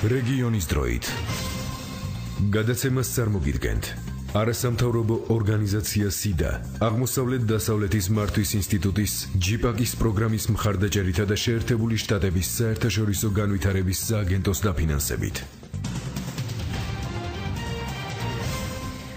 რეგიონის დროით. გადაცემას წარმოგიდგენთ არასამთავრობო ორგანიზაცია სიდა, აღმოსავლეთ-დასავლეთის მართვის ინსტიტუტის ჯიპაკის პროგრამის მხარდაჭერითა და შეერთებული შტატების საერთაშორისო განვითარების სააგენტოს დაფინანსებით.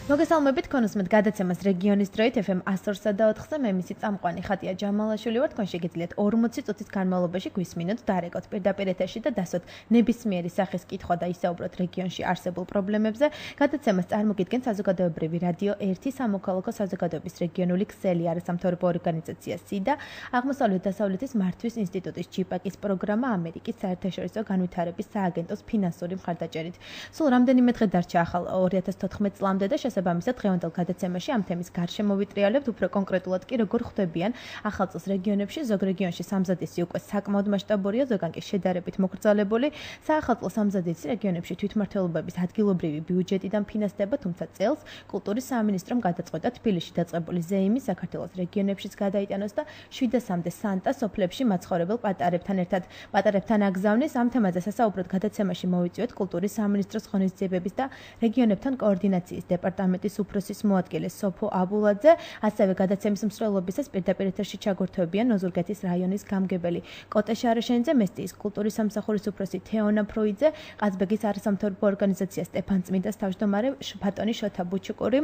მოგესალმებით კონუსმეთ გადაცემას რეგიონის დროით FM 102.4-ზე მე მისი წამყვანი ხატია ჯამალაშვილი ვარ. თქვენ შეგიძლიათ 40 წუთის განმავლობაში გვისმინოთ და არეკოთ პირდაპირ ეთერში და დასვათ ნებისმიერი სახის კითხვა და ისაუბროთ რეგიონში არსებულ პრობლემებზე. გადაცემას წარმოგიდგენთ საზოგადოებრივი რადიო 1 სამოქალაქო საზოგადოების რეგიონული ქსელი არასამთავრობო ორგანიზაცია სიდა, აღმოსავლეთ-დასავლეთის მართვის ინსტიტუტის ჯიპაკის პროგრამა, ამერიკის საერთაშორისო განვითარების სააგენტოს ფინანსური მხარდაჭერით. სულ რამდენიმე დღე დარჩა ახალ 2014 წლამდე და შესაბამისად დღევანდელ გადაცემაში ამ თემის გარშემო ვიტრიალებთ, უფრო კონკრეტულად კი როგორ ხვდებიან ახალ წელს რეგიონებში. ზოგ რეგიონში სამზადისი უკვე საკმაოდ მასშტაბურია, ზოგან კი შედარებით მოკრძალებული. საახალწლო სამზადისი რეგიონებში თვითმმართველობების ადგილობრივი ბიუჯეტიდან ფინანსდება, თუმცა წელს კულტურის სამინისტრომ გადაწყვეტა თბილისში დაწყებული ზეიმი საქართველოს რეგიონებშიც გადაიტანოს და 700-მდე სანტა სოფლებში მაცხოვრებელ პატარებთან აგზავნეს. ამ თემაზე სასაუბროდ გადაცემაში მოვიწვიოთ კულტურის სამინისტროს ღონისძიებების და რეგიონებთან კოორდინაციის დეპარტამენტის უფროსის მოადგილე სოფო აბულაძე, ასევე გადაცემის მსვლელობისას პირდაპირ ეთერში ჩაგორთვებიან ოზურგეთის რაიონის გამგებელი კოტე შარაშენიძე, მესტიის კულტურის სამსახურის უფროსი თეონა ფროიძე, ყაზბეგის არასამთავრობო ორგანიზაცია სტეფან წმინდას თავმჯდომარე ბატონი შოთა ბუჩუკური.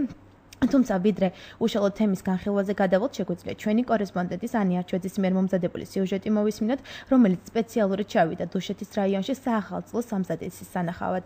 თუმცა ვიდრე უშუალოდ თემის განხილვაზე გადავალთ, შეგვიძლია ჩვენი კორესპონდენტის ანი არჩვეძის მიერ მომზადებული სიუჟეტი მოვისმინოთ, რომელიც სპეციალურად ჩავიდა დუშეთის რაიონში საახალწლო სამზადისის სანახავად.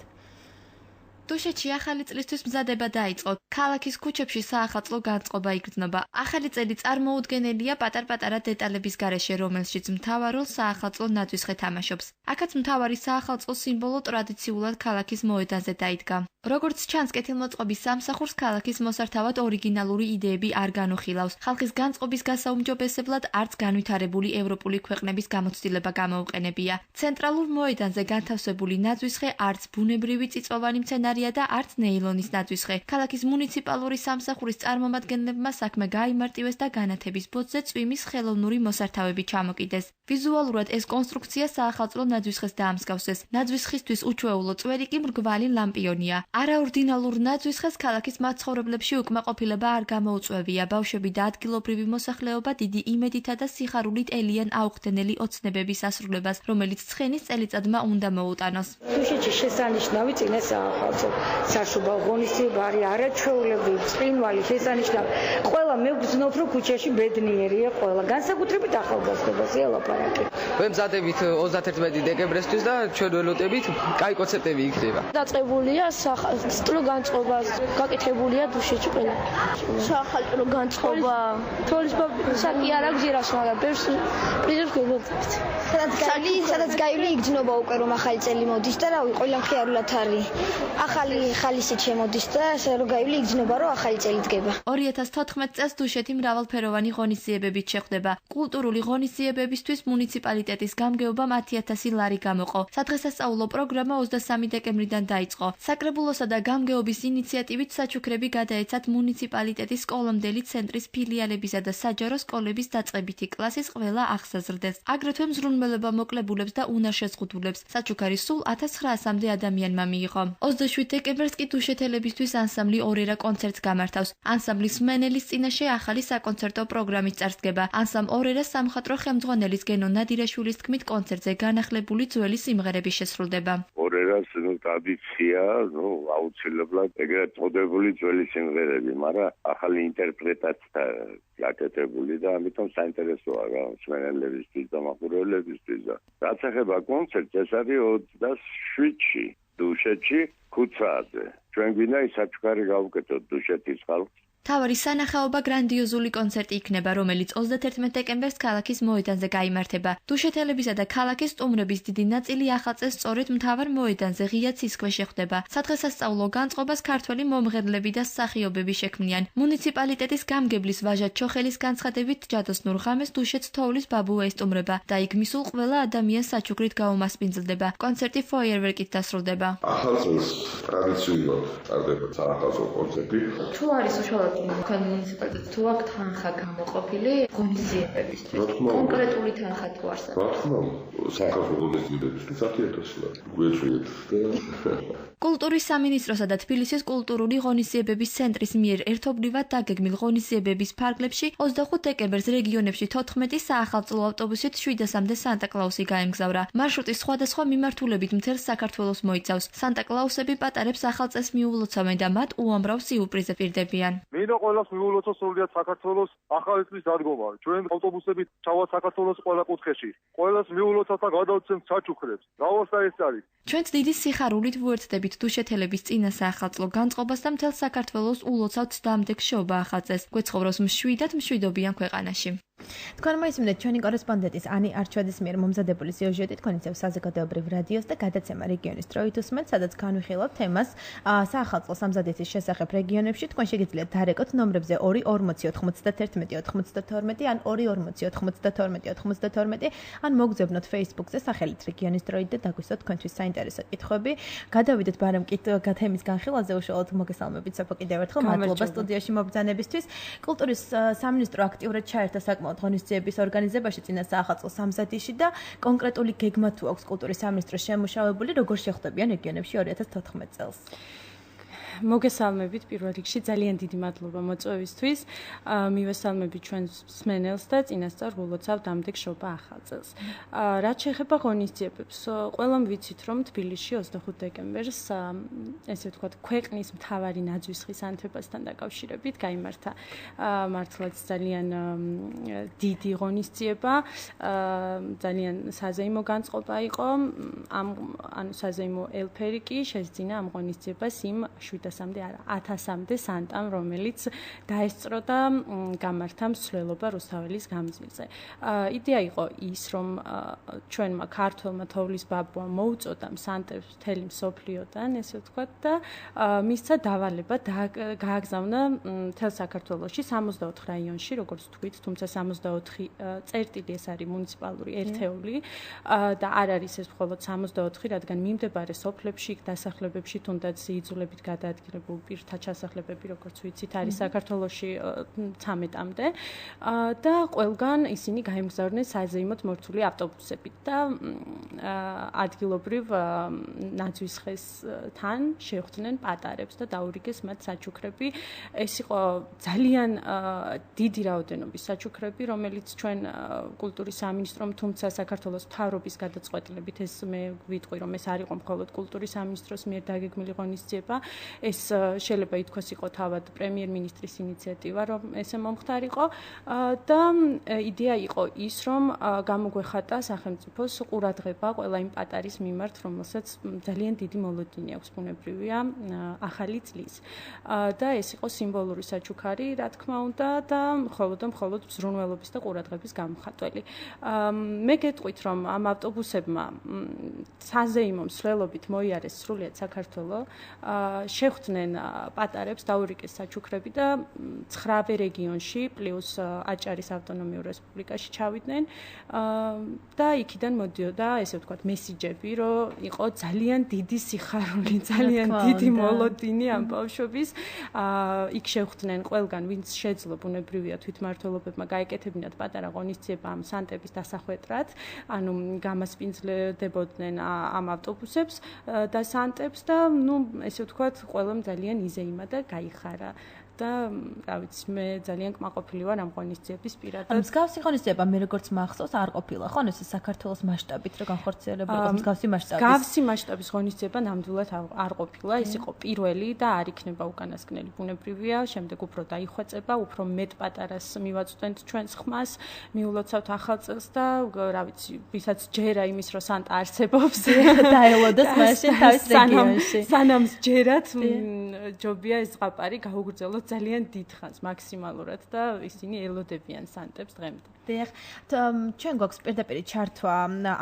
დუშეთში ახალი წლისთვის მზადება დაიწყო. ქალაქის ქუჩებში საახალწლო განწყობა იგრძნობა. ახალი წელი წარმოუდგენელია პატარ-პატარა დეტალების გარეშე, რომელშიც მთავარ როლს საახალწლო ნაძვისხე თამაშობს. აქაც მთავარი საახალწლო სიმბოლო ტრადიციულად ქალაქის მოედანზე დაიდგა. როგორც ჩანს, კეთილმოწყობის სამსახურს ქალაქის მოსართავად ორიგინალური იდეები არ განუხილავს. ხალხის განწყობის გასაუმჯობესებლად არც განვითარებული ევროპული ქვეყნების გამოცდილება გამოუყენებია. ცენტრალურ მოედანზე განთავსებული ნაძვისხე არც ბუნებრივი წიწვოვანი მცენარია და არც ნეილონის ნაძვისხე. ქალაქის მუნიციპალური სამსახურის წარმომადგენლებმა საქმე გაიმარტივეს და განათების ბოძზე წვიმის ხელოვნური მოსართავები ჩამოკიდეს. ვიზუალურად ეს კონსტრუქცია საახალწლო ნაძვისხეს დაამსგავსეს. ნაძვისხისთვის უჩვეულო წვერი კი მრგვალი ლამპიონია. არაორდინალურ ნაძვისხეს ქალაქის მაცხოვრებლებში უკმაყოფილება არ გამოუწვევია. ბავშვები და ადგილობრივი მოსახლეობა დიდი იმედითა და სიხარულით ელიან აუხდენელი ოცნებების ასრულებას, რომელიც ცხენის წელიწადმა უნდა მოუტანოს. დუშეთში შესანიშნავი წინა საახალწლო საშუბალ ღონისძიება არის არაჩვეულები, წყინვალი, შესანიშნავი. ყველა მე ვგრძნობ, რომ ქუჩაში ბედნიერია ყველა, განსაკუთრებით ახალგაზრდობას ელაპარაკე. ვემზადებით 31 დეკემბრისთვის და ჩვენ ველოდებით კაი კონცერტები იქნება. დაწყებულია საახალწლო განწყობა, გაკეთებულია დუშეთში ყველა. საახალწლო განწყობა, თოლის საკი არ აქვს ირას, მაგრამ ბევრს პრიზებს გვეუბნებით. სადაც გაივლი იგრძნობა უკვე რომ ახალი წელი მოდის და რავი, ყველა მხიარულად არის. ახალი ხალისით შემოდის და ესე რომ გაივლი იგრძნობა რომ ახალი წელი დგება. 2014 წელს დუშეთი მრავალფეროვანი ღონისძიებებით შეხვდება. კულტურული ღონისძიებებისთვის მუნიციპალიტეტის გამგეობამ 10,000 ლარი გამოყო. სადღესასწაულო პროგრამა 23 დეკემბრიდან დაიწყო. საკრებულოსა და გამგეობის ინიციატივით საჩუქრები გადაეცათ მუნიციპალიტეტის სკოლამდელი ცენტრის ფილიალებისა და საჯარო სკოლების დაწყებითი კლასის ყველა ახსაზრდელს. აგრეთვე მზრუნველობა მოკლებულებს და უნარშეზღუდულებს. საჩუქარი სულ 1900-მდე ადამიანმა მიიღო. 27 დეკემბერს კი დუშეთელებისთვის ანსამბლი ორერა კონცერტს გამართავს. ანსამბლის მენელის წინაშე ახალი საკონცერტო პროგრამის წარსდგება. ანსამბლ ორერას სამხატვრო ხელმძღვანელის გენო ნადირაშვილის თქმით, კონცერტზე განახლებული ძველი სიმღერები შესრულდება. ორერას ტრადიცია, აუცილებლად ეგრეთ წოდებული ძველი სიმღერები, მაგრამ ახალი ინტერპრეტაცია გაკეთებული და ამიტომ საინტერესოა მსმენელებისთვის და მაყურებლებისთვის. რაც ეხება კონცერტს, ეს არის 27-ში დუშეთში ქუცაზე. ჩვენ გვინდა ის საჩუქარი გავუკეთოთ დუშეთის ხალხს. თავარი სანახაობა გრანდიოზული კონცერტი იქნება, რომელიც 31 დეკემბერს ქალაქის მოედანზე გაიმართება. დუშეთელებისა და ქალაქის სტუმრების დიდი ნაწილი ახალ წელს სწორედ მთავარ მოედანზე ღია ცისქვეშ ხვდება. სადღესასწაულო განწყობას ქართველი მომღერლები და მსახიობები შექმნიან. მუნიციპალიტეტის გამგებლის ვაჟა ჩოხელის განცხადებით, ჯადოს ნურღამეს დუშეთს თოვლის ბაბუა ესტუმრება და იქ მისულ ყველა ადამიანს საჩუქრით გაუმასპინძლდება. კონცერტი ფოიერვერკით დასრულდება. ახალ წელს ტრადიციულად ტარდება საახალწლო კონცერტი. თუ არის უშუალოდ თქვენ მუნიციპალიტეტს თუ აქვს თანხა გამოყოფილი ღონისძიებებისთვის? კონკრეტული თანხა თუ არსებობს? რა თქმა უნდა, საქართველოს ღონისძიებებისთვის 10,000 ლარი. გვეჭვიეთ და კულტურის სამინისტროსა და თბილისის კულტურული ღონისძიებების ცენტრის მიერ ერთობლივად დაგეგმილ ღონისძიებების ფარგლებში 25 დეკემბერს რეგიონებში 14 საახალწლო ავტობუსით 700-მდე სანტა-კლაუსი გაემგზავრა. მარშრუტის სხვადასხვა მიმართულებით მთელ საქართველოს მოიცავს. სანტა-კლაუსები პატარებს ახალწელს მიულოცავენ და მათ უამრავ სიურპრიზზე პირდებიან. მინდა ყველას მიულოცო სრულიად საქართველოს ახალი წლის დადგომა. ჩვენ ავტობუსებით ჩავალ საქართველოს ყველა კუთხეში. ყველას მიულოცავთ და გადავცემთ საჩუქრებს. რაოსა ეს არის. ჩვენც დიდი სიხარულით ვუერთდებით დუშეთელების წინა საახალწლო განწყობას და მთელ საქართველოს ულოცავთ დამდეგ შობა ახალწელს. გვეცხოვრობს მშვიდად მშვიდობიან ქვეყანაში. თქვენ მოისმინეთ ჩვენი კორესპონდენტის ანი არჩვაძის მიერ მომზადებული სიუჟეტი თქვენიცევ საზოგადოებრივ რადიოს და გადაცემა რეგიონის დროით უსმენთ, სადაც განვიხილავთ თემას საახალწლო სამზადისის შესახებ რეგიონებში. თქვენ შეგიძლიათ დარეკოთ ნომრებზე 2409192 ან 2409292 ან მოგძებნოთ Facebook-ზე სახელით რეგიონის დროით და დაგვისვათ თქვენთვის საინტერესო კითხვები. გადავიდეთ ბარემ თემის განხილვაზე უშუალოდ მოგესალმებით სოფო კიდევ ერთხელ. მადლობა სტუდიაში მობრძანებისთვის. კულტურის სამინისტრო აქტიურად ჩაერთა საკმაოდ ღონისძიების ორგანიზებაში წინა საახალწლო სამზადისში და კონკრეტული გეგმა თუ აქვს კულტურის სამინისტროს შემუშავებული, როგორ შეხვდებიან რეგიონებში 2014 წელს? მოგესალმებით პირველ რიგში ძალიან დიდი მადლობა მოწვევისთვის. მივესალმებით ჩვენს მსმენელს და წინასწარ ვილოცავ დამდეგ შობა ახალწელს. რაც შეეხება ღონისძიებებს, ყველამ ვიცით, რომ თბილისში 25 დეკემბერს ესე ვთქვათ, ქვეყნის მთავარი ნაძვისხის ანთებასთან დაკავშირებით გაიმართა მართლაც ძალიან დიდი ღონისძიება, ძალიან საზეიმო განწყობა იყო. ანუ საზეიმო ელფერი კი შეძინა ამ ღონისძიებას იმ 700-მდე არა 1000-მდე სანტამ, რომელიც დაესწრო და გამართა მსვლელობა რუსთაველის გამზირზე. იდეა იყო ის, რომ ჩვენმა ქართველმა თოვლის ბაბუამ მოუწოდა სანტებს მთელი მსოფლიოდან, ესე ვთქვათ, და მისცა დავალება გააგზავნა მთელ საქართველოში 64 რაიონში, როგორც თქვით, თუმცა 64 წერტილი ეს არის მუნიციპალური ერთეული და არ არის ეს მხოლოდ 64, რადგან მიმდებარე სოფლებში, დასახლებებში თუნდაც იძულებით გადაადგილებულ პირთა ჩასახლებები, როგორც ვიცით, არის საქართველოში 13-მდე და ყველგან ისინი გაემგზავრნენ საზეიმოდ მორთული ავტობუსებით და ადგილობრივ ნაძვისხესთან შეხვდნენ პატარებს და დაურიგეს მათ საჩუქრები. ეს იყო ძალიან დიდი რაოდენობის საჩუქრები, რომელიც ჩვენ კულტურის სამინისტრომ, თუმცა საქართველოს მთავრობის გადაწყვეტილებით ეს მე ვიტყვი, რომ ეს არ იყო მხოლოდ კულტურის სამინისტროს მიერ დაგეგმილი ღონისძიება. ეს შეიძლება ითქვას იყო თავად პრემიერ-მინისტრის ინიციატივა, რომ ესე მომხდარიყო და იდეა იყო ის, რომ გამოგვეხატა სახელმწიფოს ყურადღება ყველა იმ პატარის მიმართ, რომელსაც ძალიან დიდი მოლოდინი აქვს, ბუნებრივია, ახალი წლის. და ეს იყო სიმბოლური საჩუქარი, რა თქმა უნდა, და მხოლოდ ზრუნველობის და ყურადღების გამოხატველი. მე გეტყვით, რომ ამ ავტობუსებმა საზეიმო მსვლელობით მოიარეს სრულიად საქართველო, შეხვდნენ პატარებს, დაურიგეს საჩუქრები და 9 რეგიონში პლუს აჭარის ავტონომიურ რესპუბლიკაში ჩავიდნენ და იქიდან მოდიოდა, ესე ვთქვათ, მესიჯები, რომ იყო ძალიან დიდი სიხარული, ძალიან დიდი მოლოდინი ამ ბავშვების. იქ შეხვდნენ ყველგან, ვინც შეძლო, ბუნებრივია, თვითმმართველობებმა გაეკეთებინათ პატარა ღონისძიება ამ სანტების დასახვედრად, ანუ გამასპინძლებოდნენ ამ ავტობუსებს და სანტებს და ესე ვთქვათ, ყველამ ძალიან იზეიმა და გაიხარა. და რა ვიცი, მე ძალიან კმაყოფილი ვარ ამ ღონისძიების პირადად. მსგავსი ღონისძიება მე როგორც მახსოვს არ ყოფილა, ხო? ეს საქართველოს მასშტაბით რო განხორციელებული იყო მსგავსი მასშტაბის. მსგავსი მასშტაბის ღონისძიება ნამდვილად არ ყოფილა, ეს იყო პირველი და არ იქნება უკანასკნელი, ბუნებრივია, შემდეგ უფრო დაიხვეწება, უფრო მეტ პატარას მივაწვდენთ ჩვენს ხმას, მიულოცავთ ახალწელს და რა ვიცი, ვისაც ჯერა იმის, რომ სანტა არსებობს, დაელოდოს მაშინ თავის რეგიონში. სანამ ჯერათ ჯობია ეს ზღაპარი გაუგრძელოთ ძალიან დიდ ხანს მაქსიმალურად და ისინი ელოდებიან სანტებს დღემდე. დიახ, ჩვენ გვაქვს პირდაპირ ჩართვა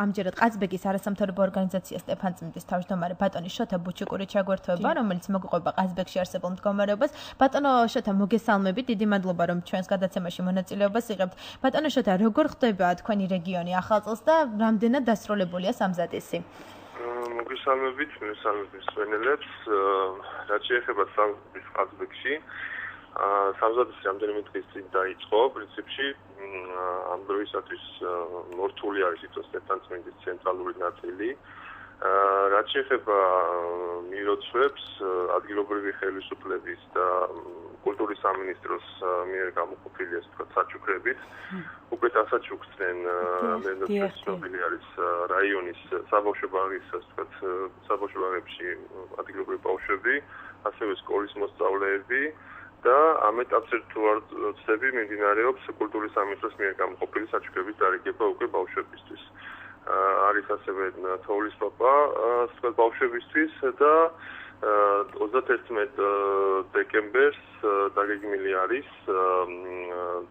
ამჯერად ყაზბეგის არასამთავრობო ორგანიზაცია სტეფანწმინდის თავმჯდომარე ბატონი შოთა ბუჩუკური ჩაგვერთვება, რომელიც მოგიყვება ყაზბეგში არსებულ მდგომარეობას. ბატონო შოთა, მოგესალმებით, დიდი მადლობა, რომ ჩვენს გადაცემაში მონაწილეობას იღებთ. ბატონო შოთა, როგორ ხდება თქვენი რეგიონი ახალწელს და რამდენად დასრულებულია სამზადისი? მოგესალმებით, მსმენელებს. რაც შეეხება სამზადისს ყაზბეგში, სამზადისი რამდენიმე დღის წინ დაიწყო, პრინციპში ამ დროისათვის მორთული არის იწოს სტეფანწმინდის ცენტრალური ნაწილი. რაც შეეხება მილოცვებს, ადგილობრივი ხელისუფლების და კულტურის სამინისტროს მიერ გამოყოფილი ეს თქვა საჩუქრებით, უკვე დასაჩუქრდნენ მენდოჩის ცნობილი არის რაიონის საბავშვო ბაღის, ასე საბავშვო ბაღებში ადგილობრივი ბავშვები, ასევე სკოლის მოსწავლეები და ამ ეტაპზე თუ არ ვცდები, მიმდინარეობს კულტურის სამინისტროს მიერ გამოყოფილი საჩუქრების დარიგება უკვე ბავშვებისთვის. არის ასევე თოვლის პაპა ბავშვებისთვის და 31 დეკემბერს დაგეგმილი არის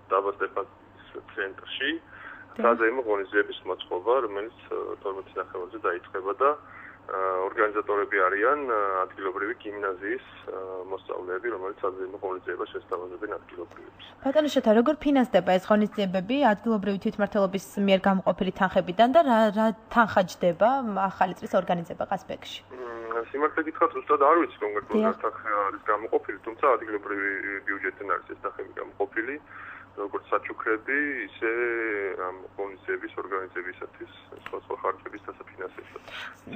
დაბა სტეფანწმინდის ცენტრში საზეიმო ღონისძიების მოწყობა, რომელიც 12 ნახევარზე დაიწყება და ორგანიზატორები არიან ადგილობრივი გიმნაზიის მოსწავლეები, რომელიც საზეიმო ღონისძიებას შესთავაზებენ ადგილობრივებს. ბატონო შოთა, როგორ ფინანსდება ეს ღონისძიებები ადგილობრივი თვითმმართველობის მიერ გამოყოფილი თანხებიდან და რა თანხა ჯდება ახალი წლის ორგანიზება ყაზბეგში? სიმართლე გითხრათ, ზუსტად არ ვიცი კონკრეტულად რა თანხა არის გამოყოფილი, თუმცა ადგილობრივი ბიუჯეტიდან არის ეს თანხები გამოყოფილი. როგორც საჩუქრები, ისე ამ ღონისძიების ორგანიზებისათვის სხვა ხარჯების დასაფინანსებლად.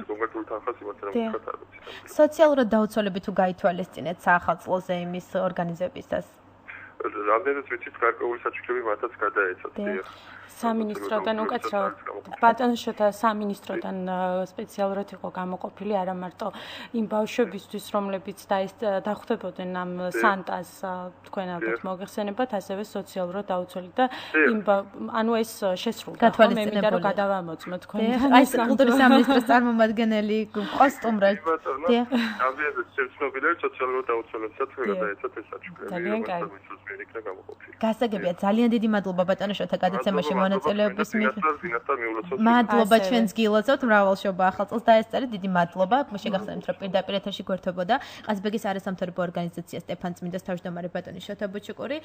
კონკრეტულ თანხას იმათ არ მოგხსნათ არ ვიცი. სოციალურად დაუცველები თუ გაითვალისწინეთ საახალწლოზე იმის ორგანიზებისას? რამდენიც ვიცით, გარკვეული საჩუქრები მათაც გადაეცათ. სამინისტროდან უკაცრავად ბატონო შოთა სამინისტროდან სპეციალურად იყო გამოყოფილი არა მარტო იმ ბავშვებისთვის, რომლებიც დახვდებოდნენ ამ სანტას თქვენ ალბათ მოგეხსენებათ, ასევე სოციალურად დაუცველი და ანუ ეს შესრულდა. მე მინდა რომ გადავამოწმოთ თქვენ. აი ეს კულტურის სამინისტროს წარმომადგენელი ყოსტუმრად. ამბიაზე ცნობილია სოციალურად დაუცველებსაც გადაეცათ ეს საჩუქრები. ძალიან კარგი. გასაგებია, ძალიან დიდი მადლობა ბატონო შოთა გადაცემაში მონაწილეობის მიღწევით. მადლობა ჩვენს გილოცავთ, მრავალშობა ახალწელს დაესწრეთ, დიდი მადლობა. შეგახსენებთ, რომ პირდაპირ ეთერში გვერდებოდა ყაზბეგის არასამთავრობო ორგანიზაცია სტეფანწმინდის თავმჯდომარე ბატონი შოთა ბუჩუკური.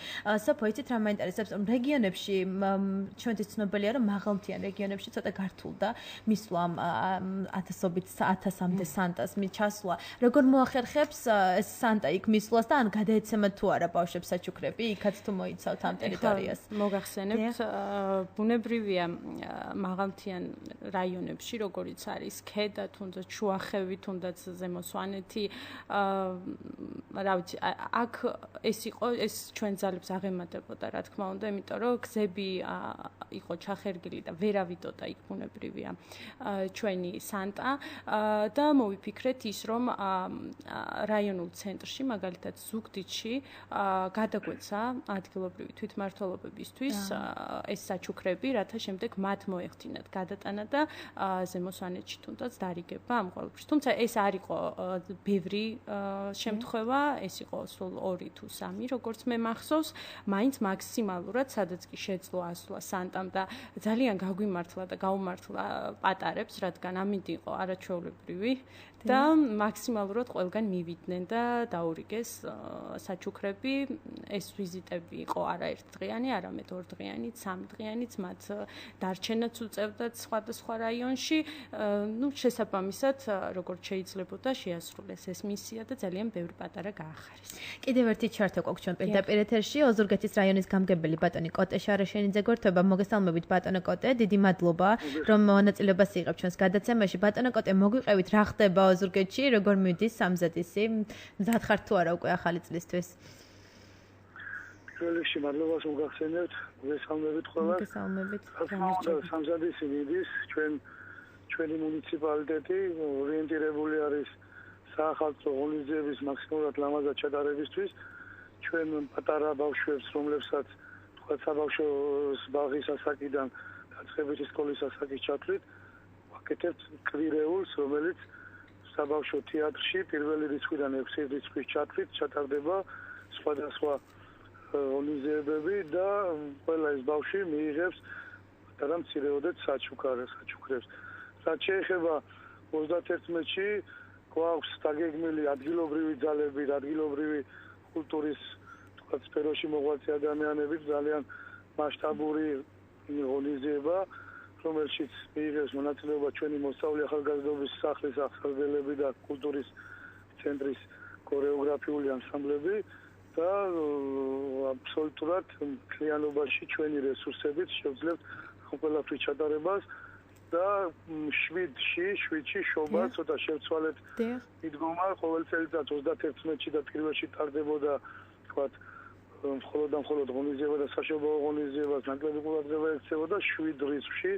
სოფო, იცით რა მაინტერესებს, რომ რეგიონებში ჩვენთვის ცნობილია, რომ მაღალმთიან რეგიონებში ცოტა გართულდა მისვლა 1000-მდე სანტას ჩასვლა. როგორ მოახერხებს ეს სანტა იქ მისვლას და ან გადაეცემათ თუ არა ბავშვებს საჩუქრები, იქაც თუ მოიცავთ ამ ტერიტორიას? მოგახსენებთ, ბუნებრივია მაღალმთიან რაიონებში, როგორიც არის ქედა, თუნდაც შუახევი, თუნდაც ზემო სვანეთი, რა ვიცი, აქ ეს ჩვენ ძალებს აღემატებოდა, რა თქმა უნდა, იმიტომ რომ გზები იყო ჩახერგილი და ვერავიდოდა იქ ბუნებრივია ჩვენი სანტა და მოვიფიქრეთ ის, რომ რაიონულ ცენტრში, მაგალითად ზუგდიდში გადაგვეცა ადგილობრივი თვითმმართველობებისთვის ეს საჩუქრები, რათა შემდეგ მათ მოეხდინათ გადატანა და ზემო სვანეთში თუნდაც დარიგება ამ ყველაფერს. თუმცა ეს არ იყო ბევრი შემთხვევა, ეს იყო სულ 2 თუ 3, როგორც მე მახსოვს, მაინც მაქსიმალურად სადაც კი შეძლო ასვლა სანტამ და ძალიან გაგვიმართლა და გაუმართლა პატარებს, რადგან ამინდი იყო არაჩვეულებრივი და მაქსიმალურად ყველგან მივიდნენ და დაურიგეს საჩუქრები. ეს ვიზიტები იყო არა ერთდღიანი, არამედ 2 დღიანიც, 3 დღიანიც, მათ დარჩენაც უწევდათ სხვადასხვა რაიონში. შესაბამისად, როგორც შეიძლებოდა, შეასრულეს ეს მისია და ძალიან ბევრი პატარა გაახარეს. კიდევ ერთი ჩარტო გვაქვს ჩვენ პირდაპირ ეთერში, ოზურგეთის რაიონის გამგებელი ბატონი კოტე შარაშენიძე გვერდება. მოგესალმებით ბატონო კოტე, დიდი მადლობა, რომ მონაწილეობას იღებთ ჩვენს გადაცემაში. ბატონო კოტე, მოგვიყევით რა ხდება ოზურგეთში, როგორ მიდის სამზადისი? მზად ხართ თუ არა უკვე ახალი წლისთვის? ყველაში მადლობას მოგახსენებთ, მოგესალმებით ყველას. მოგესალმებით. სამზადისი მიდის, ჩვენი მუნიციპალიტეტი ორიენტირებული არის საახალწლო ღონისძიების მაქსიმალურად ლამაზად ჩატარებისთვის. ჩვენ პატარა ბავშვებს, რომლებსაც თქვა საბავშვო ბაღის ასაკიდან დაწყებითი სკოლის ასაკის ჩათვლით, ვაკეთებთ კვირეულს, რომელიც საბავშვო თეატრში პირველი რიცხვიდან 6 რიცხვის ჩათვლით ჩატარდება სხვადასხვა ღონისძიებები და ყველა ეს ბავშვი მიიღებს პატარა მცირეოდეთ საჩუქრებს. რაც შეეხება 31-ში გვაქვს დაგეგმილი ადგილობრივი ძალები, ადგილობრივი კულტურის თქვა სფეროში მოღვაწე ადამიანები, ძალიან მასშტაბური ღონისძიება, რომელშიც მიიღებს მონაწილეობა ჩვენი მოსწავლე ახალგაზრდობის სახლის აღსარდელები და კულტურის ცენტრის ქორეოგრაფიული ანსამბლები და აბსოლუტურად მთლიანობაში ჩვენი რესურსებით შევძლებთ ყველაფრის ჩატარებას და 7-ში შობა ცოტა შევცვალეთ მიდგომა ყოველ წელიწადს 31-ში და 1-ში ტარდებოდა თქვათ მხოლოდ ღონისძიება და საშობაო ღონისძიებას ნაკლები ყურადღება ექცევოდა 7 რიცხვში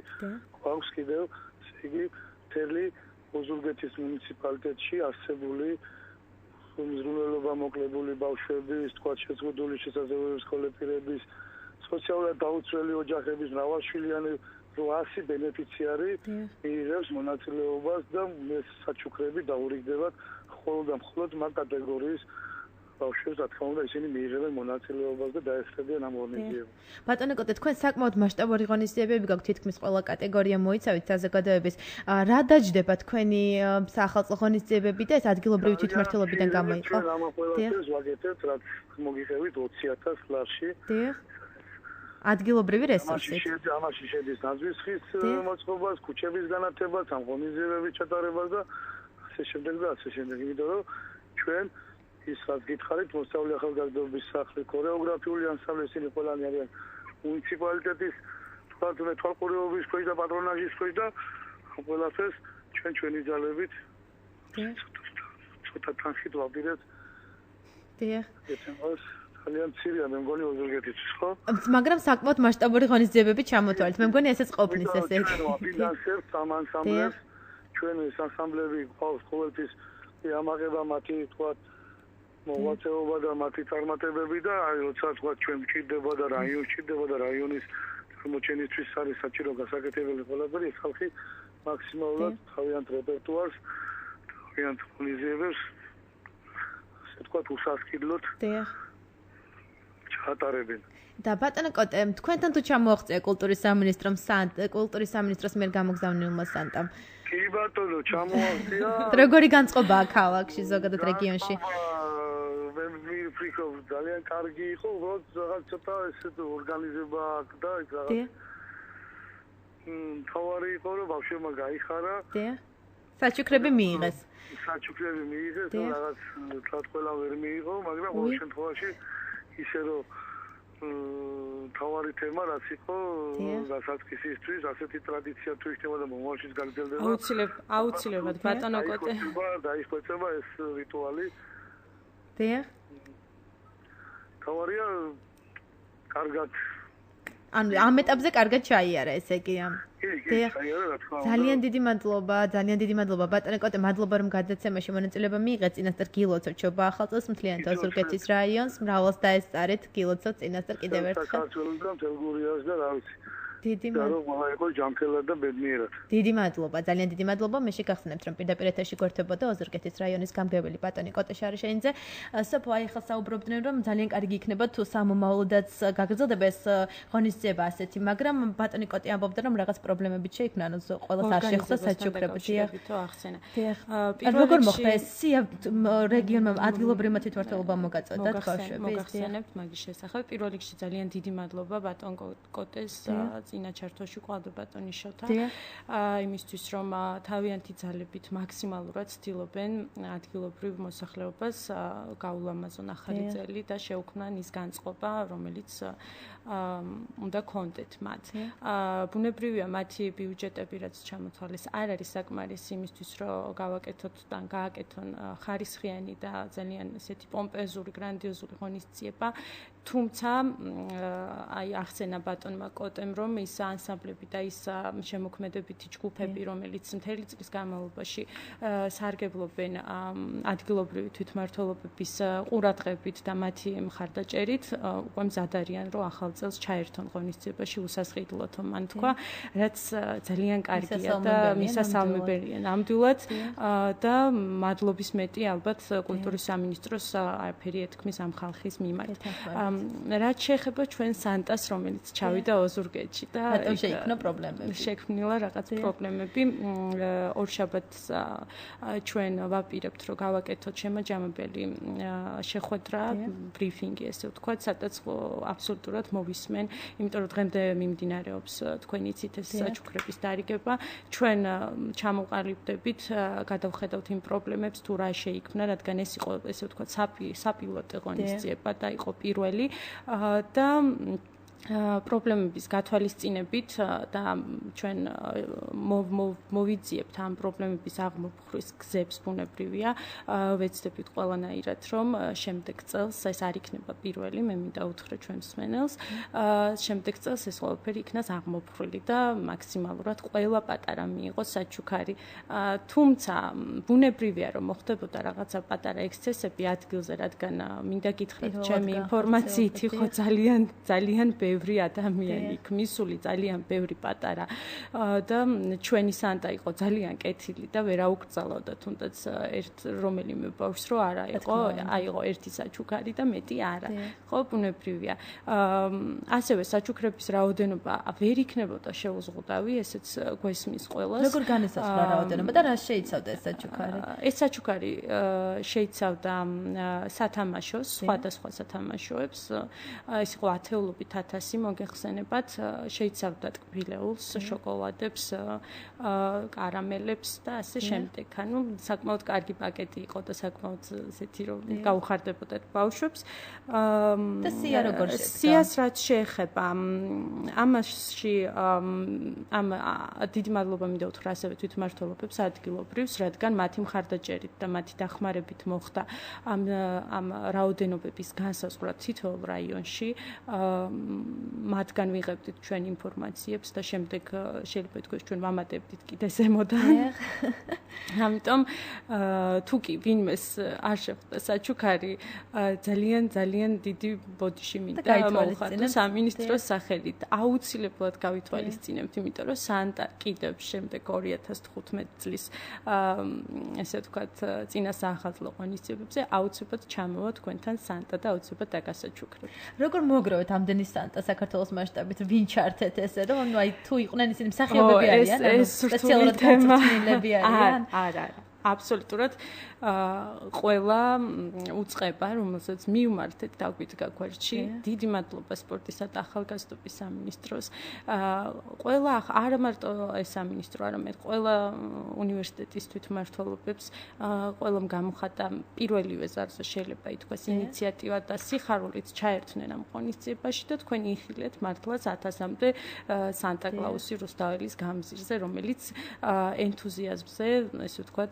გვაქვს კიდევ ესე იგი მთელი ოზურგეთის მუნიციპალიტეტში არსებული მზრუნველობა მოკლებული ბავშვების, თქვათ შეზღუდული შესაძლებლობის კოლექტივების, სოციალურად დაუცველი ოჯახების მრავალშვილიანი 800 ბენეფიციარი მიიღებს მონაწილეობას და საჩუქრები დაურიგდებათ მხოლოდ მაგ კატეგორიის ბავშვებს, რა თქმა უნდა, ისინი მიიღებენ მონაწილეობას და დაესწრებიან ამ ღონისძიებას. ბატონო კოტე, თქვენ საკმაოდ მასშტაბური ღონისძიებები გაქვთ, თითქმის ყველა კატეგორია მოიცავთ საზოგადოების. რა დაჯდება თქვენი საახალწლო ღონისძიებები და ეს ადგილობრივი თვითმმართველობიდან გამოიყო? ჩვენ ამ ყველაფერს ვაკეთებთ, რაც მოგიხევით 20,000 ლარში. დიახ. ადგილობრივი რესურსით. ამაში შედის ნაძვისხის მოწყობას, ქუჩების განათებას, ამ ღონისძიებების ჩატარებას და ასე შემდეგ და ასე შემდეგ. იმიტომ რომ ჩვენ ის რაც გითხარით, მოსწავლე ახალგაზრდობის სახლი, ქორეოგრაფიული ანსამბლი, ისინი ყველანი არიან მუნიციპალიტეტის თქვათ თვალყურეობის ქვეშ და პატრონაჟის ქვეშ და ყველაფერს ჩვენი ძალებით ცოტა თანხით ვაპირებთ. დიახ. ძალიან მცირეა მე მგონი ოზურგეთის ხო? მაგრამ საკმაოდ მასშტაბური ღონისძიებები ჩამოთვალეთ. მე მგონი ესეც ყოფნის ესე. ჩვენ ვაფინანსებთ ამ ანსამბლებს. ჩვენ ეს ანსამბლები ყავს ყოველთვის ამაღება მათი თქვათ მოღვაწეობა და მათი წარმატებები და აი როცა თქვათ ჩვენ მჭირდება და რაიონს მჭირდება და რაიონის წარმოჩენისთვის არის საჭირო გასაკეთებელი ყველაფერი ეს ხალხი მაქსიმალურად თავიანთ რეპერტუარს თავიანთ ღონისძიებებს ასე თქვათ უსასყიდლოდ ჩატარებენ. და ბატონო კოტე, თქვენთან თუ ჩამოაღწია კულტურის სამინისტროს მიერ გამოგზავნილმა სანტამ? კი ბატონო, ჩამოაღწია. როგორი განწყობაა ქალაქში, ზოგადად რეგიონში? ფრიქო ძალიან კარგი იყო, უბრალოდ რაღაც ცოტა ესე ორგანიზება და ის რაღაც თავარი იყო, რომ ბავშვებმა გაიხარა. დიახ. საჩუქრები მიიღეს. საჩუქრები მიიღეს, რაღაც თათ ყველა ვერ მიიღო, მაგრამ ყოველ შემთხვევაში ისე რომ თავარი თემა რაც იყო გასაწყისისთვის, ასეთი ტრადიცია თუ იქნება და მომავალშიც გაგრძელდება. აუცილებლად ბატონო კოტე. დაიხოცება ეს რიტუალი. დიახ. თავარია კარგად. ანუ ამ ეტაპზე კარგად ჩაიარა ესე კი ამ. ძალიან დიდი მადლობა ბატონო კოტე, მადლობა რომ გადაცემაში მონაწილეობა მიიღეთ. წინასწარ გილოცავთ შობა ახალწელს მთლიანად ოზურგეთის რაიონს, მრავლს დაესწარეთ, გილოცავთ წინასწარ კიდევ ერთხელ. საქართველოს და თელგურიას და რა ვიცი. დიდი მადლობა იყო ჯანმრთელად და ბედნიერად. დიდი მადლობა, ძალიან დიდი მადლობა. მე შეგახსენებთ რომ პირდაპირ ეთერში გვერდებოდა ოზურგეთის რაიონის გამგებელი ბატონი კოტე შარიშენიძე. სოფო აი ხა საუბრობდნენ რომ ძალიან კარგი იქნება თუ სამომავლოდაც გაგრძელდება ეს ღონისძიება ასეთი, მაგრამ ბატონი კოტე ამბობდა რომ რაღაც პრობლემებით შეიქმნა, ანუ ყველას არ შეხვდა საჩუქრები. დიახ. როგორ მოხდა ეს რეგიონმა ადგილობრივმა თვითმმართველობამ მოგაწოდა ბავშვების? მოგახსენებთ მაგის შესახებ. პირველ რიგში ძალიან დიდი მადლობა ბატონ კოტეს წინა ჩართვაში ყავდა ბატონი შოთა იმისთვის რომ თავიანთი ძალებით მაქსიმალურად ცდილობენ ადგილობრივ მოსახლეობას გაულამაზონ ახალი წელი და შეუქმნან ის განწყობა რომელიც უნდა კონდეთ მათ. ბუნებრივია მათი ბიუჯეტები რაც ჩამოთვალეს არ არის საკმარისი იმისთვის რომ გავაკეთოთ და გააკეთონ ხარისხიანი და ძალიან ესეთი პომპეზური გრანდიოზული ღონისძიება. თუმცა აი ახსენა ბატონმა კოტემ რომ ის ანსამბლები და ის შემოქმედებითი ჯგუფები რომელიც მთელი წლის განმავლობაში სარგებლობენ ადგილობრივი თვითმმართველობების ყურადღებით და მათი მხარდაჭერით უკვე მზად არიან რომ ახალ წელს ჩაერთონ ღონისძიებაში უსასყიდლოდ მან თქვა რაც ძალიან კარგია და მისასალმებელია ნამდვილად და მადლობის მეტი ალბათ კულტურის სამინისტროს არაფერი ეთქმის ამ ხალხის მიმართ. რაც შეეხება ჩვენ სანტას, რომელიც ჩავიდა ოზურგეთში და რატომ შეიქმნა პრობლემები? შექმნილა რაღაც პრობლემები. ორშაბათს ჩვენ ვაპირებთ, რომ გავაკეთოთ შემაჯამებელი შეხვედრა, ბრიფინგი, ესე ვთქვათ, სადაც აბსოლუტურად მოვისმენ, იმიტომ რომ დღემდე მიმდინარეობს თქვენი ციტეს საჩუქრების დარიგება. ჩვენ ჩამოყალიბდებით, გადავხედავთ იმ პრობლემებს, თუ რა შეიქმნა, რადგან ეს იყო, ესე ვთქვათ, საპილოტო ღონისძიება და იყო პირველი და პრობლემების გათვალისწინებით და ჩვენ მოვიძიებთ ამ პრობლემების აღმოფხვის გზებს ბუნებრივია, ვეცდებით ყველანაირად, რომ შემდეგ წელს ეს არ იქნება პირველი, მე მინდა უთხრა ჩვენ მსმენელს, შემდეგ წელს ეს ყველაფერი იქნას აღმოფხვრილი და მაქსიმალურად ყველა პატარა მიიღოს საჩუქარი. თუმცა ბუნებრივია, რომ მოხდებოდა რაღაცა პატარა ექსცესები ადგილზე, რადგან მინდა გითხრათ, ჩემი ინფორმაციით იყო ძალიან ბევრი ადამიანი მისული, ძალიან ბევრი პატარა და ჩვენი სანტა იყო ძალიან კეთილი და ვერ აუკრძალავდა თუნდაც ერთ რომელიმე ბავშვს რო არა იყო, აიღო ერთი საჩუქარი და მეტი არა. ხო, ბუნებრივია. ასევე საჩუქრების რაოდენობა ვერ იქნებოდა შეუზღუდავი, ესეც გვესმის ყველას. როგორ განისაზღვრა რაოდენობა და რა შეიცავდა ეს საჩუქარი? ეს საჩუქარი შეიცავდა სათამაშოს, სხვადასხვა სათამაშოებს. ეს იყო ათეულობით 1000 მოგეხსენებათ, შეიცავდა ტკბილეულს, შოკოლადებს, კარამელებს და ასე შემდეგ. ანუ საკმაოდ კარგი პაკეტი იყო და საკმაოდ ესეთი რომ გაუხარდებოდათ ბავშვებს. და სია როგორ შედგა? სიას რაც შეეხება, ამაში ამ დიდი მადლობა მინდა უთხრა ასევე თვითმმართველობებს ადგილობრივს, რადგან მათი მხარდაჭერით და მათი დახმარებით მოხდა ამ რაოდენობების განსაზღვრა თითოეულ რაიონში. მათგან ვიღებდით ჩვენ ინფორმაციებს და შემდეგ შეიძლება ითქვას ჩვენ ვამატებდით კიდე ზემოდან. ამიტომ თუ კი ვინმეს არ შეხვდა საჩუქარი, ძალიან დიდი ბოდიში მინდა მოუხადოს სამინისტროს სახელით. აუცილებლად გავითვალისწინებთ, იმიტომ რომ სანტა კიდევ შემდეგ 2015 წლის ესე ვთქვათ წინა საახალწლო ღონისძიებებზე აუცილებლად ჩამოვა თქვენთან სანტა და აუცილებლად დაგასაჩუქრებთ. როგორ მოგროვეთ ამდენი სანტა საქართველოს მასშტაბით, ვინ ჩართეთ ესე რომ აი თუ იყვნენ ისინი მსახიობები არიან, ანუ სპეციალურად გაწვრთნილები არიან? არა. აბსოლუტურად ყველა უწყება, რომელსაც მივმართეთ დაგვიდგა გვერდში. დიდი მადლობა სპორტისა და ახალგაზრდობის სამინისტროს. ყველა არა მარტო ეს სამინისტრო, არამედ ყველა უნივერსიტეტის თვითმმართველობებს, ყველამ გამოხატა პირველივე ზარზე შეიძლება ითქვას ინიციატივა და სიხარულით ჩაერთნენ ამ ღონისძიებაში და თქვენი იხილეთ მართლაც 1000-მდე სანტა კლაუსი რუსთაველის გამზირზე, რომელიც ენთუზიაზმზე, ესე ვთქვათ,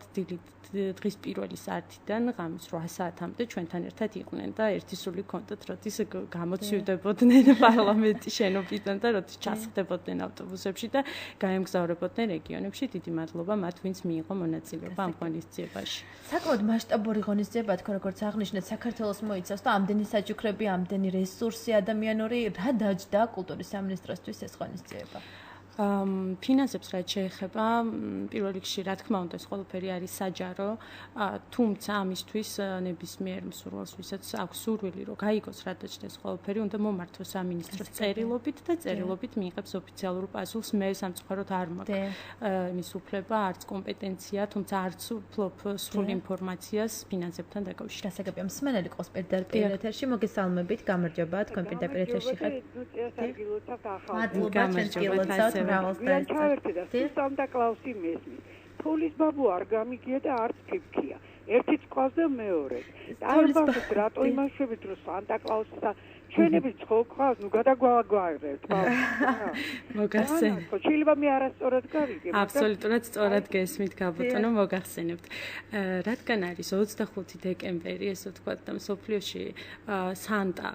დღის პირველი საათიდან ღამის 8 საათამდე ჩვენთან ერთად იყვნენ და ერთი სული ჰქონდათ, როდის გამოცივდებოდნენ პარლამენტის შენობიდან და როდის ჩასხდებოდნენ ავტობუსებში და გაემგზავრებოდნენ რეგიონებში. დიდი მადლობა მათ, ვინც მიიღო მონაწილეობა ამ ღონისძიებაში. საკმაოდ მასშტაბური ღონისძიება თქვა, როგორც აღნიშნეთ, საქართველოს მოიცავს და ამდენი საჩუქრები, ამდენი რესურსი ადამიანური, რა დაჯდა კულტურის სამინისტროსთვის ეს ღონისძიება? ფინანსებს რაც შეეხება, პირველ რიგში რა თქმა უნდა ეს ყველაფერი არის საჯარო, თუმცა ამისთვის ნებისმიერ მსურველს, ვისაც აქვს სურვილი, რომ გაიგოს რა დაჭდეს ეს ყველაფერი, უნდა მომართოს სამინისტროს წერილობით და წერილობით მიიღებს ოფიციალურ პასუხს. მე სამწუხაროდ არ მაქვს იმის უფლება, არც კომპეტენცია, თუმცა არც ვფლობ სრულ ინფორმაციას ფინანსებთან დაკავშირებით. გასაგებია, მსმენელი ყავს პირდაპირ ეთერში, მოგესალმებით, გამარჯობა, თქვენ პირდაპირ ეთერში ხართ. მადლობა, ჩვენ გილოცავთ. ვიან ჩავერთე და სანტა კლაუსი მესმის. თოლის ბაბუ არ გამიგია და არც ფიფქია. ერთი წყავს და მეორე. დაარბავთ რატო იმაშვებით რომ სანტა კლაუსი ჩვენების ხოქავს, ნუ გადაგვაგვარებთ. მოგახსენებთ. შეიძლება მე არასწორად გავიგე. აბსოლუტურად სწორად გესმით, გაბატონო, მოგახსენებთ. რადგან არის 25 დეკემბერი, ესე ვთქვათ, და მსოფლიოში სანტა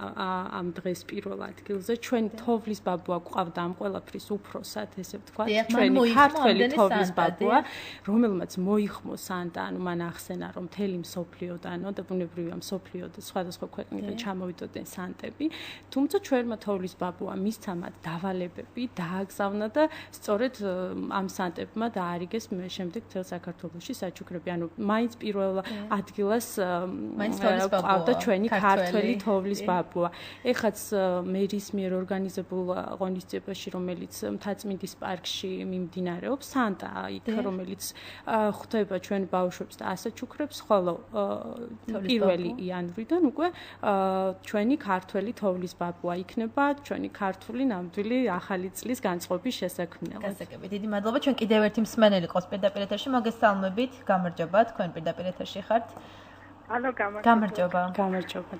ამ დღეს პირველ ადგილზე, ჩვენ თოვლის ბაბუა გვყავდა ამ ყველაფრის უფროსად, ესე ვთქვათ, ჩვენი ქართველი თოვლის ბაბუა, რომელმაც მოიხმო სანტა, ანუ მან ახსენა, რომ მთელი მსოფლიოდანო და ბუნებრივია მსოფლიოდან სხვადასხვა ქვეყნიდან ჩამოვიდოდნენ სანტები. თუმცა ჩვენმა თოვლის ბაბუა მისცა მათ დავალებები, დააგზავნა და სწორედ ამ სანტებმა დაარიგეს შემდეგ თელ საქართველოში საჩუქრები. ანუ მაინც პირველ ადგილას ყავდა ჩვენი ქართველი თოვლის ბაბუა. ეხაც მერის მიერ ორგანიზებულ ღონისძიებაში, რომელიც მთაწმინდის პარკში მიმდინარეობს, სანტა იქ, რომელიც ხვდება ჩვენ ბავშვებს და ასაჩუქრებს, ხოლო 1 იანვრიდან უკვე ჩვენი ქართველი თოვლის ბაბუა იქნება ჩვენი ქართული ნამდვილი ახალი წლის განწყობის შესაქმნელად. გასაგები, დიდი მადლობა. ჩვენ კიდევ ერთი მსმენელი ყავს პირდაპირ ეთერში. მოგესალმებით. გამარჯობა, თქვენ პირდაპირ ეთერში ხართ. ალო, გამარჯობა. გამარჯობა.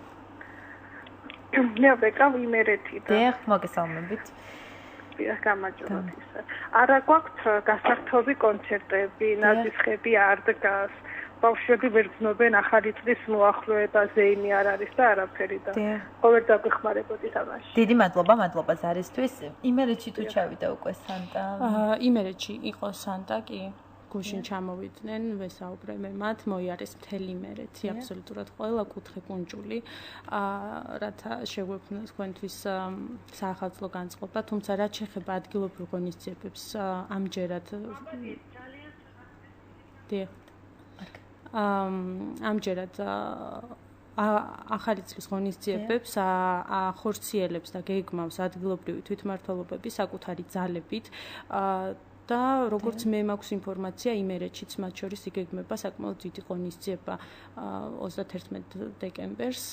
მე ვეკა იმერეთიდან. დიახ, მოგესალმებით. დიახ, გამარჯობა. არა გვაქვს გასართობი კონცერტები, ნაზისხები არ დგას. ბავშვები ვერ გრძნობენ ახალი წლის მოახლოებაზე, იმი არ არის და არაფერი და ყოველ დაგვეხმარებოდით ამაში. დიდი მადლობა ზარისთვის. იმერეთში თუ ჩავიდა უკვე სანტა? იმერეთში იყო სანტა, კი. გუშინ ჩამოვიდნენ, ვესაუბრე მე მათ, მოიარეს მთელი იმერეთი, აბსოლუტურად ყველა კუთხე კუნძული, რათა შეგვექმნათ თქვენთვის საახალწლო განწყობა, თუმცა რაც შეეხება ადგილობრივ ღონისძიებებს, ამჯერად ამჯერად ახალი წლის ღონისძიებებს ახორციელებს და გეგმავს ადგილობრივი თვითმმართველობები საკუთარი ძალებით და როგორც მე მაქვს ინფორმაცია, იმერეთშიც მათ შორის იგეგმება საკმაოდ დიდი ღონისძიება 31 დეკემბერს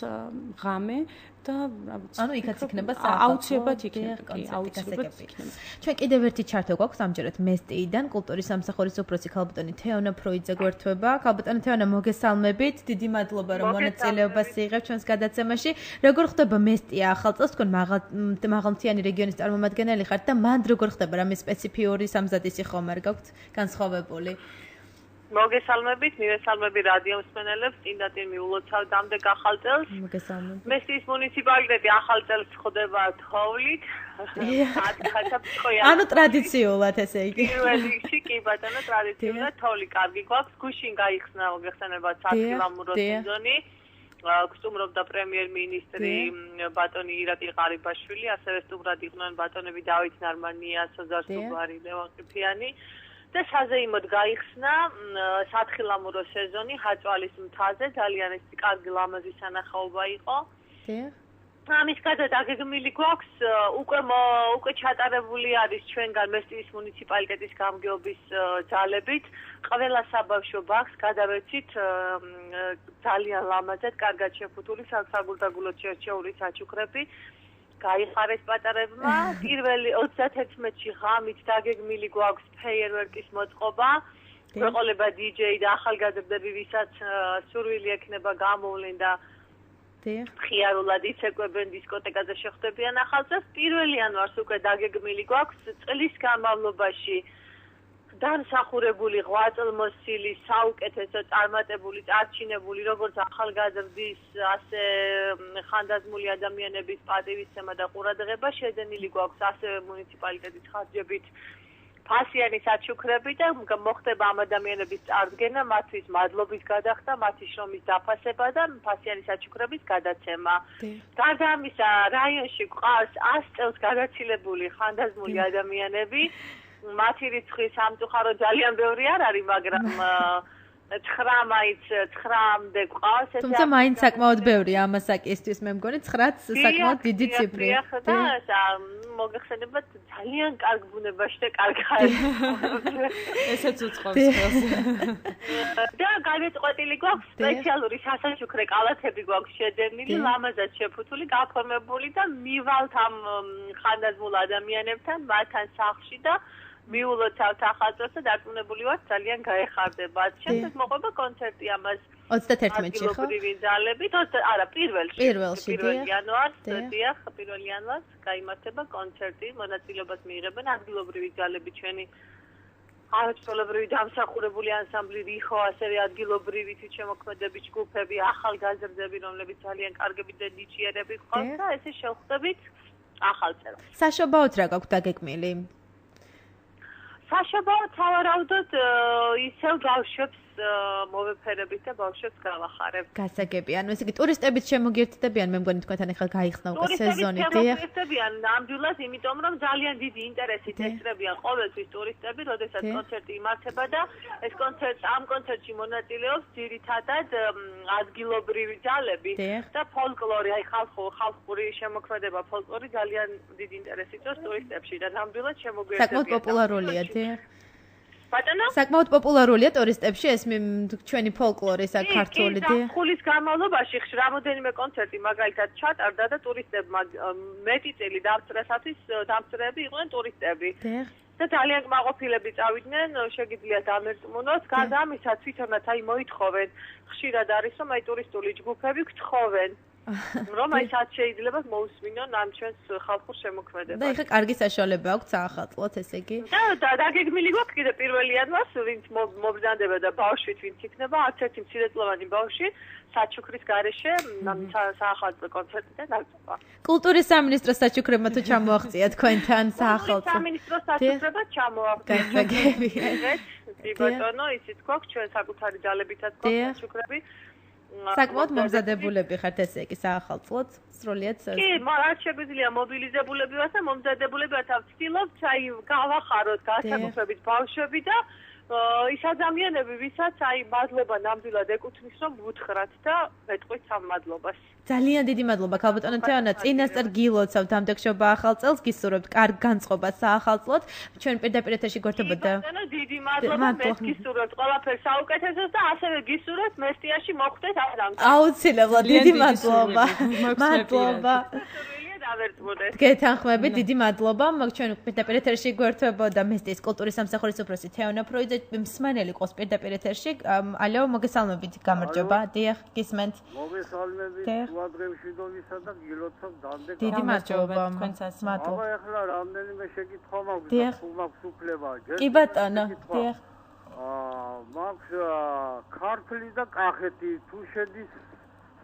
ღამე და ანუ იქაც იქნება აუცილებლად იქნება. ჩვენ კიდევ ერთი ჩარტო გვაქვს ამჯერად მესტიიდან, კულტურის სამსახურის უფროსი ქალბატონი თეონა ფროიძე გვერდება. ქალბატონი თეონა, მოგესალმებით. დიდი მადლობა, რომ მონაწილეობას იღებთ ჩვენს გადაცემაში. როგორ ხდება მესტია ახალ წელს? თქვენ მაღალმთიანი რეგიონის წარმომადგენელი ხართ და მანდ როგორ ხდება რამე სპეციფიური სამზადისი ხომ არ გაქვთ განსხვავებული? მოგესალმებით, მივესალმები რადიო მსმენელებს, წინდატირ მიულოცავ დამდეგ ახალ წელს. მოგესალმებით. მესტიის მუნიციპალიტეტი ახალ წელს ხდება თოვლით. ანუ ტრადიციულად ესე იგი. პირველ რიგში კი ბატონო, ტრადიციულად თოვლი კარგი გვაქვს. გუშინ გაიხსნა მოგეხსენებათ სათხილამურო სეზონი. სტუმრობდა პრემიერ-მინისტრი ბატონი ირაკლი ყარიბაშვილი, ასევე სტუმრად იყვნენ ბატონები დავით ნარმანია, სოზარ სუბარი, ლევან ყიფიანი. და საზეიმოდ გაიხსნა სათხილამურო სეზონი ჰაწვალის მთაზე, ძალიან ეს კარგი ლამაზი სანახაობა იყო. ამის გარდა დაგეგმილი გვაქვს, უკვე ჩატარებული არის ჩვენგან მესტიის მუნიციპალიტეტის გამგეობის ძალებით. ყველა საბავშვო ბაღს გადავეცით ძალიან ლამაზად, კარგად შეფუთული, საგულდაგულოდ შერჩეული საჩუქრები. გაიხარეს პატარებმა, პირველი 31-ში ღამით დაგეგმილი გვაქვს ფეიერვერკის მოწყობა, გვეყოლება DJ და ახალგაზრდები, ვისაც სურვილი ექნება გამოვლენ და ხიარულად იცეკვებენ დისკოტეკაზე შეხვდებიან ახალ წელს. 1 იანვარს უკვე დაგეგმილი გვაქვს წლის განმავლობაში დამსახურებული ღვაწლმოსილი, საუკეთესო წარმატებული, წარჩინებული როგორც ახალგაზრდის, ასე ხანდაზმული ადამიანების პატივისცემა და ყურადღება შეძენილი გვაქვს ასევე მუნიციპალიტეტის ხარჯებით ფასიანი საჩუქრები და მოხდება ამ ადამიანების წარდგენა, მათთვის მადლობის გადახდა, მათი შრომის დაფასება და ფასიანი საჩუქრების გადაცემა. გარდა ამისა, რაიონში გვყავს 100 წელს გადაცილებული ხანდაზმული ადამიანები. მათი რიცხვი სამწუხარო ძალიან ბევრი არ არის, მაგრამ 9-მდე გვყავს. თუმცა მაინც საკმაოდ ბევრია ამასაკისთვის, მე მგონი 9-ც საკმაოდ დიდი ციფრი. და მოგეხსენებათ ძალიან კარგ ბუნებაში და კარგ არის. ესეც უწყობს ხელს. და გადაწყვეტილი გვაქვს სპეციალური სასაჩუქრე კალათები გვაქვს შეძენილი, ლამაზად შეფუთული, გაფორმებული და მივალთ ამ ხანდაზმულ ადამიანებთან, მათთან სახლში და მიულოცავთ ახალ წელს და დარწმუნებული ვართ ძალიან გაეხარდებათ. შემდეგ მოყვება კონცერტი ამას 31-ში ხო? ადგილობრივი ძალებით, არა, 1 იანვარს, დიახ, 1 იანვარს გაიმართება კონცერტი, მონაწილეობას მიიღებენ ადგილობრივი ძალები, ჩვენი არაჩვეულებრივი დამსახურებული ანსამბლი რიხო, ასევე ადგილობრივი თვითშემოქმედების ჯგუფები, ახალგაზრდები, რომლებიც ძალიან კარგები და ნიჭიერები ყავს და ესე შევხვდებით ახალ წელს. საშობაოდ რა გაქვთ დაგეგმილი? საშობაოდ სავარაუდოდ ისევ ბავშვებს მოვეფერებით და ბავშვებს გავახარებ. გასაგები. ანუ ესე იგი ტურისტებიც შემოგერთდებიან, მე მგონი თქვენთან ახლა გაიხსნა უკვე სეზონი, დიახ. ტურისტებიან ნამდვილად, იმიტომ რომ ძალიან დიდი ინტერესით ესწრებიან ყოველთვის ტურისტები, როდესაც კონცერტი იმართება და ეს ამ კონცერტში მონაწილეობს ძირითადად ადგილობრივი ძალები და ფოლკლორი, აი ხალხური შემოქმედება, ფოლკლორი ძალიან დიდი ინტერესით აქვს ტურისტებში და ნამდვილად შემოგვიერთებიან. საკმაოდ პოპულარულია, დიახ. ბატონო? საკმაოდ პოპულარულია ტურისტებში ეს ჩვენი ფოლკლორი საქართველოს, დიახ. ხულის განმავლობაში რამოდენიმე კონცერტი მაგალითად ჩატარდა და ტურისტებმა მეტი წელი დამწრეები იყვნენ ტურისტები. დიახ. და ძალიან კმაყოფილები წავიდნენ, შეგიძლიათ დამერწმუნოთ. გარდა ამისა, თვითონაც აი მოითხოვენ, ხშირად არის რომ აი ტურისტული ჯგუფები გთხოვენ. რომ აი სად შეიძლება მოусმინონ ამ ჩვენს ხალხურ შემოქმედებას. და ეხლა კარგი საშუალება აქვს საახალწლოთ, ესე იგი. და დაგეგმილი გვაქვს კიდე 1 იანვარს, ვინც მობრძანდება და ბავშვით ვინც იქნება, არც ერთი მცირეწლოვანი ბავშვი საჩუქრის გარეშე საახალწლო კონცერტიდან დაგწვა. კულტურის სამინისტროს საჩუქრებმა თუ ჩამოაღწია თქვენთან საახალწლო. სამინისტროს საჩუქრება ჩამოაღწია. გასაგები. ბატონო, ისიც გვაქვს ჩვენ საკუთარი ძალებითაც გვაქვს საჩუქრები. საკმაოდ მომზადებულები ხართ ესე იგი საახალწლოდ სრულიად. კი, მაგრამ შეგვიძლია მობილიზებულები ვართ და მომზადებულები ვართ. ვცდილობთ აი გავახაროთ განსაკუთრებით ბავშვები და ის ადამიანები, ვისაც აი მადლობა ნამდვილად ეკუთვნის, რომ ვუთხრათ და მეტყვით ამ მადლობას. ძალიან დიდი მადლობა ქალბატონო თეონა, წინასწარ გილოცავთ ამდაგშობა ახალ წელს, გისურვებთ კარგ განწყობას საახალწლოდ. ჩვენ პირდაპირ ეთერში გვერდებოდა. ბატონო, დიდი მადლობა, მეც გისურვებთ ყველაფერს საუკეთესოს და ასევე გისურვებთ მესტიაში მოხვდეთ ამ. აუცილებლად დიდი მადლობა. მადლობა. გეთანხმებით, დიდი მადლობა. ჩვენ პირდაპირ ეთერში გვერდებოდა მესტიის კულტურის სამსახურის უფროსი თეონა ფროიძე, მსმენელი ყოს პირდაპირ ეთერში. ალო, მოგესალმებით, გამარჯობა. დიახ, გისმენთ. მოგესალმებით, უადრემშვიდობისა და გილოცავ დამდე. დიდი მადლობა თქვენსაც. აბა ახლა რამდენიმე შეკითხვა მაქვს, თუ მაქვს უფლება. კი ბატონო, დიახ. მაქვს ქართლი და კახეთი, თუ შედის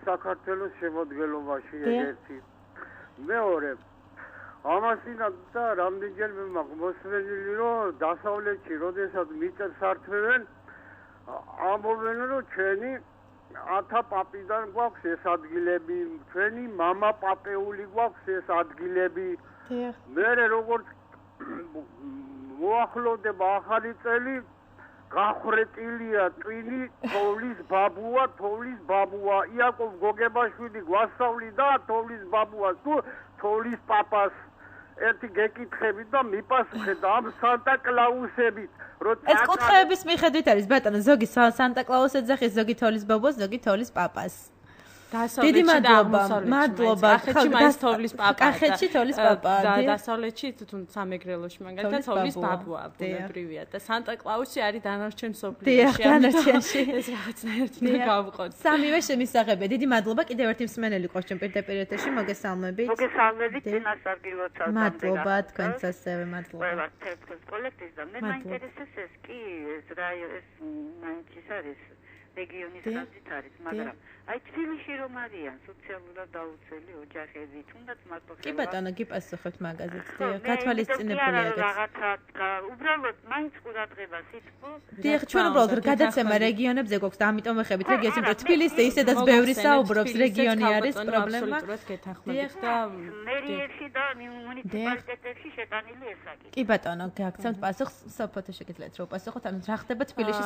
საქართველოს შემოდგენობაში ერთი. მეორე ამასინად და რამდენჯერმე მაქვს მოსმენილი, რომ დასავლეთში, როდესაც მიწებს ართმევენ, ამბობენ, რომ ჩვენი ათა პაპიდან გვაქვს ეს ადგილები, ჩვენი მამა პაპეული გვაქვს ეს ადგილები. მე როგორც მოახლოვდება ახალი წელი, გახრეტილია ტვინი, თოვლის ბაბუა, იაკობ გოგებაშვილი გვასწავლიდა თოვლის ბაბუას თუ თოვლის პაპას. ერთი გეკითხებით და მიპასუხეთ ამ სანტა კლაუსებით. ეს კუთხეების მიხედვით არის ბატონო, ზოგი სანტა კლაუს ეძახის, ზოგი თოვლის ბაბუას, ზოგი თოვლის პაპას. დიდი მადლობა. მადლობა. კახეთში მაინც თოვლის პაპა. კახეთში თოვლის პაპა. და დასავლეთში თუნ სამეგრელოში მაგალითად თოვლის ბაბუა ბუნებრივია და სანტა კლაუსი არის დანარჩენ სოფლიოში. დანარჩენში. ეს რაღაცნაირად გავყოთ. სამივე შემისაღებია. დიდი მადლობა. კიდევ ერთი მსმენელი ყავს ჩვენ პირდაპირ ეთერში. მოგესალმებით. მოგესალმებით, წინასწარ გილოცავ. მადლობა თქვენც ასევე მადლობა. ყველა თერფის კოლექტივს და მე მაინტერესებს ეს კი ეს მაინც ის არის რეგიონის ხაზით არის, მაგრამ აი თბილისში რომ არიან სოციალურად დაუცველი ოჯახები, თუნდაც მარტო კი ბატონო, გიპასუხებთ მაგაზეც, გათვალისწინებული არის. რაღაცა უბრალოდ მაინც ყურადღება სიტყვა. დიახ, ჩვენ უბრალოდ გადაცემა რეგიონებზე გვაქვს და ამიტომ ვეხებით რეგიონს, იმიტომ თბილისზე ისედაც ბევრი საუბრობს, რეგიონი არის პრობლემა. დიახ და მერიაში და მუნიციპალიტეტებში შეტანილი ეს საკითხი. კი ბატონო, გაგცემთ პასუხს, საფოთო შეგიძლიათ რომ პასუხოთ, ანუ რა ხდება თბილისში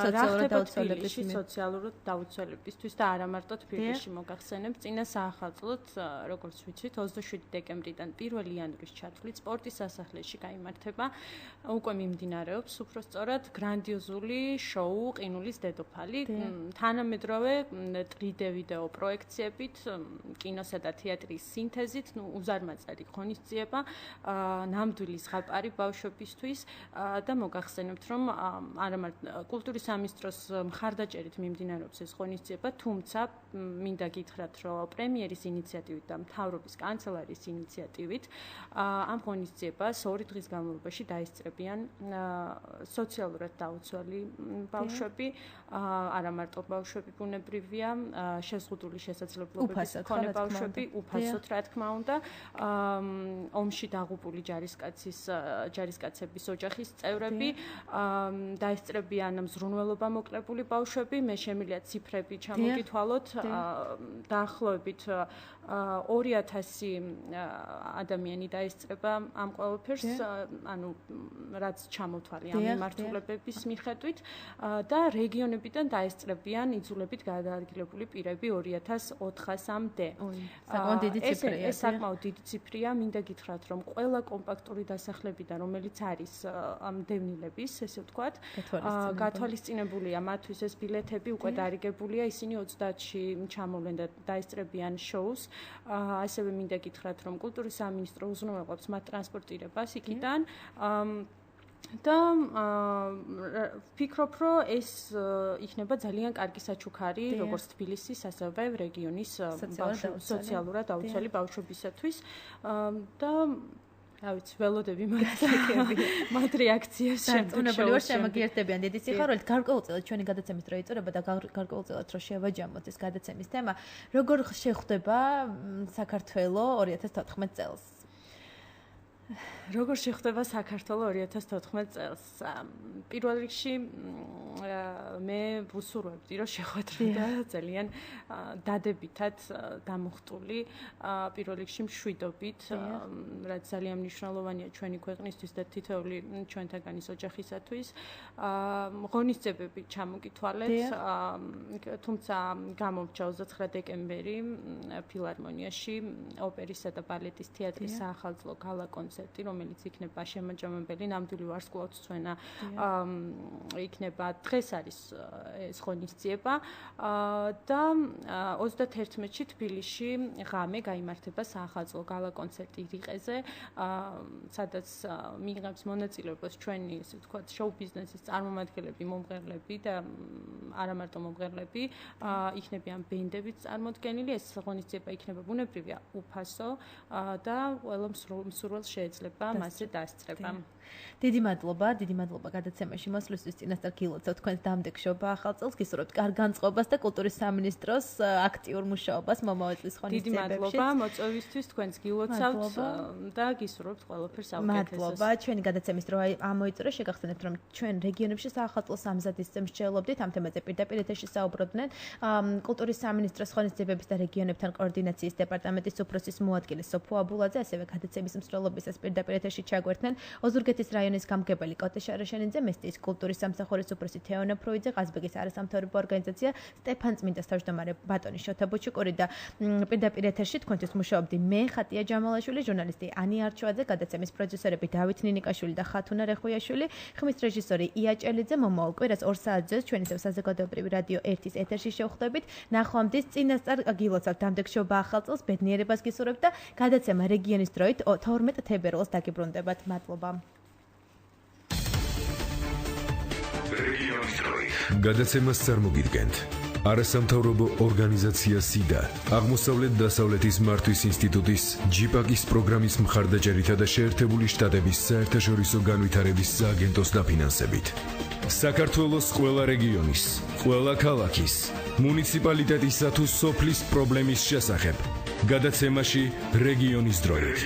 სოციალურად დაუცველებისთვის და არა მარტო თბილისში მოგახსენებთ წინა საახალწლოდ, როგორც ვიცით, 27 დეკემბრიდან 1 იანვრის ჩათვლით სპორტის სასახლეში გაიმართება უკვე მიმდინარეობს უბრალოდ გრანდიოზული შოუ ყინულის დედოფალი, თანამედროვე 3D ვიდეო პროექციებით, კინოსა და თეატრის სინთეზით, უზარმაზარი ღონისძიება, ნამდვილი ზღაპარი ბავშვებისთვის და მოგახსენებთ, რომ არა მარტო კულტურის სამინისტროს მხარდაჭერით მიმდინარეობს მიმდინარეობს ეს ღონისძიება, თუმცა მინდა გითხრათ, რომ პრემიერის ინიციატივით და მთავრობის კანცელარიის ინიციატივით ამ ღონისძიებას 2 დღის განმავლობაში დაესწრებიან სოციალურად დაუცველი ბავშვები, არა მარტო ბავშვები ბუნებრივია, შეზღუდული შესაძლებლობების მქონე ბავშვები, უფასოდ რა თქმა უნდა, ომში დაღუპული ჯარისკაცების ოჯახის წევრები, დაესწრებიან მზრუნველობა მოკლებული ბავშვები, მე შემიძლია ციფრები ჩამოგითვალოთ, დაახლოებით 2000 ადამიანი დაესწრება ამ ყველაფერს, ანუ რაც ჩამოთვალე ამ მიმართულებების მიხედვით და რეგიონებიდან დაესწრებიან იძულებით გადაადგილებული პირები 2400-მდე. ეს საკმაოდ დიდი ციფრია, მინდა გითხრათ, რომ ყველა კომპაქტური დასახლებიდან, რომელიც არის ამ დევნილების, ესე ვთქვათ, გათვალისწინებულია მათთვის ეს ბილეთები უკვე დარიგებულია, ისინი 30-ში ჩამოვლენ და დაესწრებიან შოუს. ასევე მინდა გითხრათ, რომ კულტურის სამინისტრო უზრუნველყოფს მათ ტრანსპორტირებას იქიდან და ვფიქრობ, რომ ეს იქნება ძალიან კარგი საჩუქარი როგორც თბილისის, ასევე რეგიონის სოციალურად დაუცველი ბავშვებისათვის და რა ვიცი, ველოდები მათ რეაქციას შემდეგ შოუში. შემოგიერთებიან დიდი სიხარულით. გარკვეულწილად ჩვენი გადაცემის დრო იწურება და გარკვეულწილად რომ შევაჯამოთ ეს გადაცემის თემა, როგორ შეხვდება საქართველო 2014 წელს? როგორ შეხვდება საქართველო 2014 წელს? პირველ რიგში მე ვუსურვებდი, რომ შეხვედროდა ძალიან დადებითად დამუხტული, პირველ რიგში მშვიდობით, რაც ძალიან მნიშვნელოვანია ჩვენი ქვეყნისთვის და თითოეული ჩვენთაგანის ოჯახისათვის. ღონისძიებები ჩამოგითვალეთ, თუმცა გამომრჩა 29 დეკემბერი ფილარმონიაში ოპერისა და ბალეტის თეატრის საახალწლო გალა კონცერტი, რომელიც იქნება შემაჯამებელი, ნამდვილი ვარსკვლავთს წვენა იქნება. დღეს არის ეს ღონისძიება და 31-ში თბილისში ღამე გაიმართება საახალწლო გალა კონცერტი რიყეზე, სადაც მიიღებს მონაწილეობას ჩვენი, ესე ვთქვათ, შოუ ბიზნესის წარმომადგენლები, მომღერლები და არა მარტო მომღერლები, იქნებიან ბენდებიც წარმოდგენილი. ეს ღონისძიება იქნება ბუნებრივია უფასო და ყველა მსურველს შეეძლება მასზე დასწრება. დიდი მადლობა გადაცემაში მოსვლისთვის. წინასწარ გილოცავ თქვენს დამდეგშობა ახალ წელს, გისურვებთ კარგ განწყობას და კულტურის სამინისტროს აქტიურ მუშაობას მომავალ წლის ღონისძიებებში. დიდი მადლობა მოწვევისთვის, თქვენს გილოცავთ და გისურვებთ ყველაფერს საუკეთესოს. მადლობა. ჩვენი გადაცემის დრო ამოიწურა, შეგახსენებთ, რომ ჩვენ რეგიონებში საახალწლო სამზადის მსჯელობდით, ამ თემაზე პირდაპირ ეთერში საუბრობდნენ კულტურის სამინისტროს ღონისძიებების და რეგიონებთან კოორდინაციის დეპარტამენტის უფროსის მოადგილე სოფო აბულაძე, ასევე გადაცემის მსვლელობისას პირდაპირ ეთერში ჩაგვერთნენ ოზურგეთის რაიონის გამგებელი კოტე შარაშენიძე, მესტიის კულტურის სამსახურის უფროსი თეონა ფროიძე, ყაზბეგის არასამთავრობო ორგანიზაცია სტეფან წმინდას თავმჯდომარე ბატონი შოთა ბუჩუკური და პირდაპირ ეთერში თქვენთვის მუშაობდი მე, ხატია ჯამალაშვილი, ჟურნალისტი ანი არჩევაძე, გადაცემის პროდიუსერები დავით ნინიკაშვილი და ხათუნა რეხუიაშვილი, ხმის რეჟისორი ია ჭელიძე. მომავალ კვირას 2 საათზე ჩვენი საზოგადოებრივი რადიო 1-ის ეთერში შევხვდებით. ნახვამდის წინასწარ გილოცავთ დამდეგშობა ახალ წელს, ბედნიერებას გისურვებთ და გადაცემა რეგიონის დროით 12 თებერვალს დაგიბრუნდებათ. მადლობა. გადაცემას წარმოგიდგენთ არასამთავრობო ორგანიზაცია სიდა, აღმოსავლეთ-დასავლეთის მართვის ინსტიტუტის ჯიპაკის პროგრამის მხარდაჭერითა და შეერთებული შტატების საერთაშორისო განვითარების სააგენტოს დაფინანსებით. საქართველოს ყველა რეგიონის, ყველა ქალაქის, მუნიციპალიტეტისა თუ სოფლის პრობლემის შესახებ გადაცემაში რეგიონის დროით.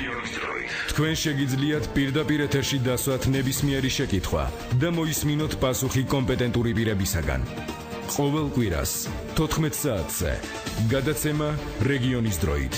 თქვენ შეგიძლიათ პირდაპირ ეთერში დასვათ ნებისმიერი შეკითხვა და მოისმინოთ პასუხი კომპეტენტური პირებისაგან. ყოველ კვირას 14 საათზე გადაცემა რეგიონის დროით.